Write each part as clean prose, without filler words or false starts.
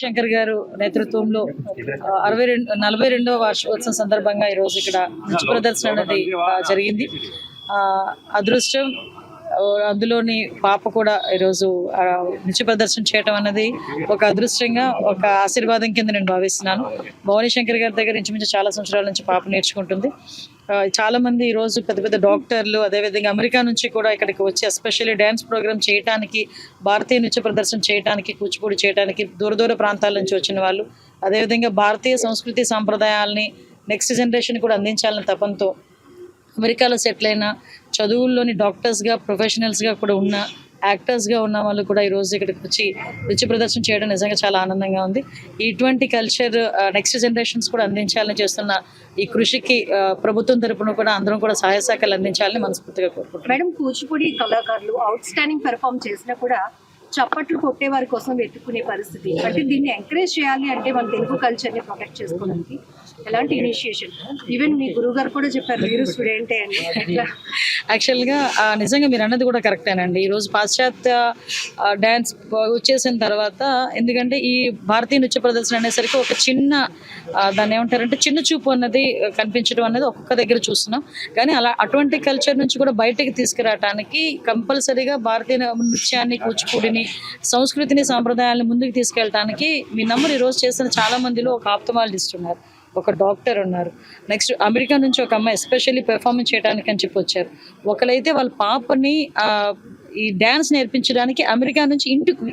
శంకర్ గారు నేతృత్వంలో 42వ వార్షికోత్సవం సందర్భంగా ఈరోజు ఇక్కడ నృత్య ప్రదర్శన అనేది జరిగింది. అదృష్టం అందులోని పాప కూడా ఈరోజు నృత్య ప్రదర్శన చేయటం అనేది ఒక అదృష్టంగా, ఒక ఆశీర్వాదం కింద నేను భావిస్తున్నాను. భవానీ శంకర్ గారి దగ్గర ఇంచుమించు చాలా సంవత్సరాల నుంచి పాప నేర్చుకుంటుంది. చాలా మంది ఈరోజు పెద్ద పెద్ద డాక్టర్లు, అదేవిధంగా అమెరికా నుంచి కూడా ఇక్కడికి వచ్చి ఎస్పెషల్లీ డ్యాన్స్ ప్రోగ్రామ్ చేయడానికి, భారతీయ నృత్య ప్రదర్శన చేయడానికి, కూచిపూడి చేయడానికి దూర ప్రాంతాల నుంచి వచ్చిన వాళ్ళు, అదేవిధంగా భారతీయ సంస్కృతి సాంప్రదాయాలని నెక్స్ట్ జనరేషన్ కూడా అందించాలని తపంతో అమెరికాలో సెటిల్ అయిన, చదువుల్లోని డాక్టర్స్గా, ప్రొఫెషనల్స్గా కూడా ఉన్న, యాక్టర్స్గా ఉన్న వాళ్ళు కూడా ఈరోజు ఇక్కడికి వచ్చి నృత్య ప్రదర్శన చేయడం నిజంగా చాలా ఆనందంగా ఉంది. ఇటువంటి కల్చర్ నెక్స్ట్ జనరేషన్స్ కూడా అందించాలని చేస్తున్న ఈ కృషికి ప్రభుత్వం తరపున కూడా అందరం కూడా సహాయ సహకారాలు అందించాలని మనస్ఫూర్తిగా కోరుకుంటున్నాం. మేడం, కూచిపూడి కళాకారులు అవుట్ స్టాండింగ్ పెర్ఫార్మ్ చేసినా కూడా చప్పట్లు కొట్టే వారి కోసం వెతుక్కునే పరిస్థితి. అంటే దీన్ని ఎంకరేజ్ చేయాలి అంటే మన తెలుగు కల్చర్ని ప్రొటెక్ట్ చేసుకోవడానికి ఎలాంటి ఇనిషియేషన్? ఈవెన్ మీ గురువు గారు కూడా చెప్పారు మీరు స్టూడెంటే అని. యాక్చువల్గా నిజంగా మీరు అన్నది కూడా కరెక్టేనండి. ఈరోజు పాశ్చాత్య డ్యాన్స్ వచ్చేసిన తర్వాత, ఎందుకంటే ఈ భారతీయ నృత్య ప్రదర్శన అనేసరికి ఒక చిన్న దాన్ని ఏమంటారంటే చిన్న చూపు అన్నది కనిపించడం అనేది ఒక్కొక్క దగ్గర చూస్తున్నాం. కానీ అటువంటి కల్చర్ నుంచి కూడా బయటకు తీసుకురావడానికి కంపల్సరీగా భారతీయ నృత్యాన్ని, కూచిపూడిని, సంస్కృతిని, సాంప్రదాయాలను ముందుకు తీసుకెళ్ళడానికి మీ నంబర్ ఈరోజు చేసిన చాలా మందిలో ఒక ఆప్థమాలజిస్ట్ ఉన్నారు, ఒక డాక్టర్ ఉన్నారు, నెక్స్ట్ అమెరికా నుంచి ఒక అమ్మాయి ఎస్పెషల్లీ పెర్ఫార్మెన్స్ చేయడానికి అని చెప్పి వచ్చారు. ఒకరైతే వాళ్ళ పాపని ఈ డ్యాన్స్ నేర్పించడానికి అమెరికా నుంచి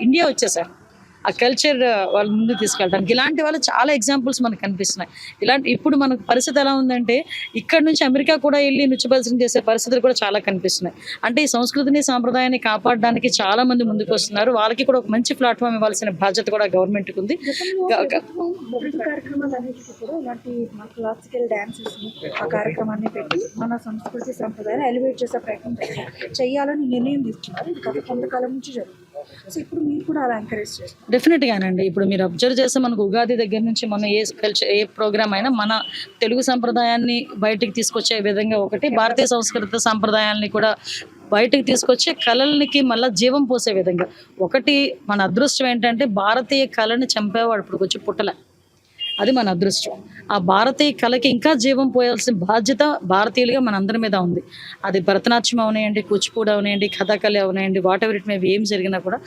ఇండియా వచ్చేసారు ఆ కల్చర్ వాళ్ళ ముందు తీసుకెళ్ళడానికి. ఇలాంటి వాళ్ళు చాలా ఎగ్జాంపుల్స్ మనకు కనిపిస్తున్నాయి. ఇప్పుడు మనకు పరిస్థితి ఎలా ఉందంటే ఇక్కడ నుంచి అమెరికా కూడా వెళ్ళి నృత్య ప్రదర్శన చేసే పరిస్థితులు కూడా చాలా కనిపిస్తున్నాయి. అంటే ఈ సంస్కృతిని, సాంప్రదాయాన్ని కాపాడడానికి చాలా మంది ముందుకు వస్తున్నారు. వాళ్ళకి కూడా ఒక మంచి ప్లాట్ఫామ్ ఇవ్వాల్సిన బాధ్యత కూడా గవర్నమెంట్కి ఉంది. క్లాసికల్ డాన్సెస్ ఆ కార్యక్రమాన్ని పెట్టి మన సంస్కృతి సాంప్రదాయాన్ని ఎలివేట్ చేసే ప్రయత్నం చేయాలని నిర్ణయం తీసుకున్నారు. ఇది గత కొంతకాలం నుంచి జరుగుతుంది. సో ఇప్పుడు మీరు కూడా అలా ఎంకరేజ్ చేస్తారు? డెఫినెట్గానండి. ఇప్పుడు మీరు అబ్జర్వ్ చేస్తే మనకు ఉగాది దగ్గర నుంచి మనం ఏ ప్రోగ్రామ్ అయినా మన తెలుగు సంప్రదాయాన్ని బయటికి తీసుకొచ్చే విధంగా, ఒకటి భారతీయ సంస్కృతి సాంప్రదాయాల్ని కూడా బయటకు తీసుకొచ్చే కళలకి మళ్ళీ జీవం పోసే విధంగా. ఒకటి మన అదృష్టం ఏంటంటే భారతీయ కళని చంపేవాడు ఇప్పుడు వచ్చి పుట్టలే, అది మన అదృష్టం. ఆ భారతీయ కళకి ఇంకా జీవం పోయాల్సిన బాధ్యత భారతీయులుగా మన అందరి మీద ఉంది. అది భరతనాట్యం అవనాయండి, కూచిపూడి అవనాయండి, కథకళి అవనాయండి, whatever it may be, ఏం జరిగినా కూడా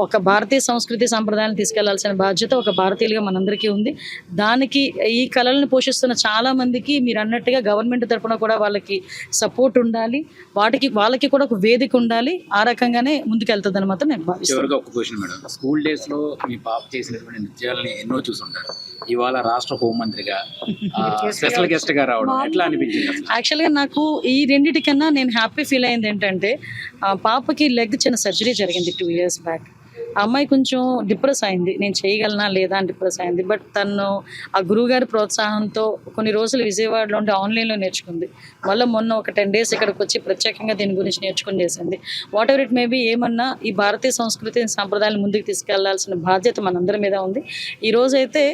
ఒక భారతీయ సంస్కృతి సాంప్రదాయాలను తీసుకెళ్లాల్సిన బాధ్యత ఒక భారతీయులుగా మనందరికీ ఉంది. దానికి ఈ కళలను పోషిస్తున్న చాలా మందికి మీరు అన్నట్టుగా గవర్నమెంట్ తరఫున కూడా వాళ్ళకి సపోర్ట్ ఉండాలి, వాళ్ళకి కూడా ఒక వేదిక ఉండాలి. ఆ రకంగానే ముందుకెళ్తుందని మాత్రం నేను భావిస్తున్నాను. స్కూల్ డేస్ లో మీ పాప చేసినటువంటి నృత్యాలని ఎన్నో చూసుంటారు. ఇవాళ రాష్ట్ర హోంమంత్రిగా స్పెషల్ గెస్ట్ గా రావడం ఎట్లా అనిపించింది? యాక్చువల్గా నాకు ఈ రెండింటికన్నా నేను హ్యాపీ ఫీల్ అయింది ఏంటంటే, పాపకి లెగ్ చిన్న సర్జరీ జరిగింది 2 years బ్యాక్. ఆ అమ్మాయి కొంచెం డిప్రెస్ అయింది, నేను చేయగలనా లేదా అని డిప్రెస్ అయింది. బట్ తను ఆ గురువుగారి ప్రోత్సాహంతో కొన్ని రోజులు విజయవాడలో ఉండి ఆన్లైన్లో నేర్చుకుంది. మళ్ళీ మొన్న ఒక 10 days ఇక్కడికి వచ్చి ప్రత్యేకంగా దీని గురించి నేర్చుకుని చేసింది. What ever it may B, ఏమన్నా ఈ భారతీయ సంస్కృతి సంప్రదాయాలను ముందుకు తీసుకెళ్లాల్సిన బాధ్యత మనందరి మీద ఉంది. ఈ రోజు అయితే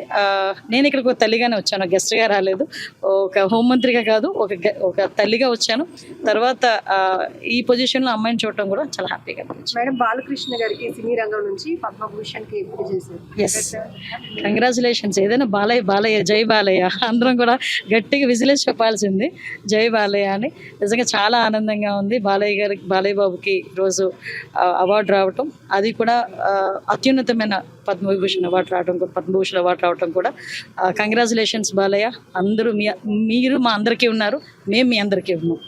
నేను ఇక్కడికి ఒక తల్లిగానే వచ్చాను, గెస్ట్గా రాలేదు. ఒక హోంమంత్రిగా కాదు, ఒక తల్లిగా వచ్చాను. తర్వాత ఈ పొజిషన్లో అమ్మాయిని చూడటం కూడా చాలా హ్యాపీగా అనిపించింది. మేడం, బాలకృష్ణ గారికి సినీ రంగం నుంచి పద్మభూషణ్ కి ఎంపిక చేశారు. Yes, congratulations. ఏదైనా బాలయ్య జై బాలయ్య అందరం కూడా గట్టిగా విజిలేసి చెప్పాల్సింది, జై బాలయ్య అని. నిజంగా చాలా ఆనందంగా ఉంది. బాలయ్య బాబుకి ఈరోజు అవార్డు రావటం, అది కూడా అత్యున్నతమైన పద్మభూషణ్ అవార్డు రావటం కూడా కంగ్రాచులేషన్స్ బాలయ్య. అందరూ మీరు మా అందరికీ ఉన్నారు, మేము మీ అందరికీ ఉన్నాం.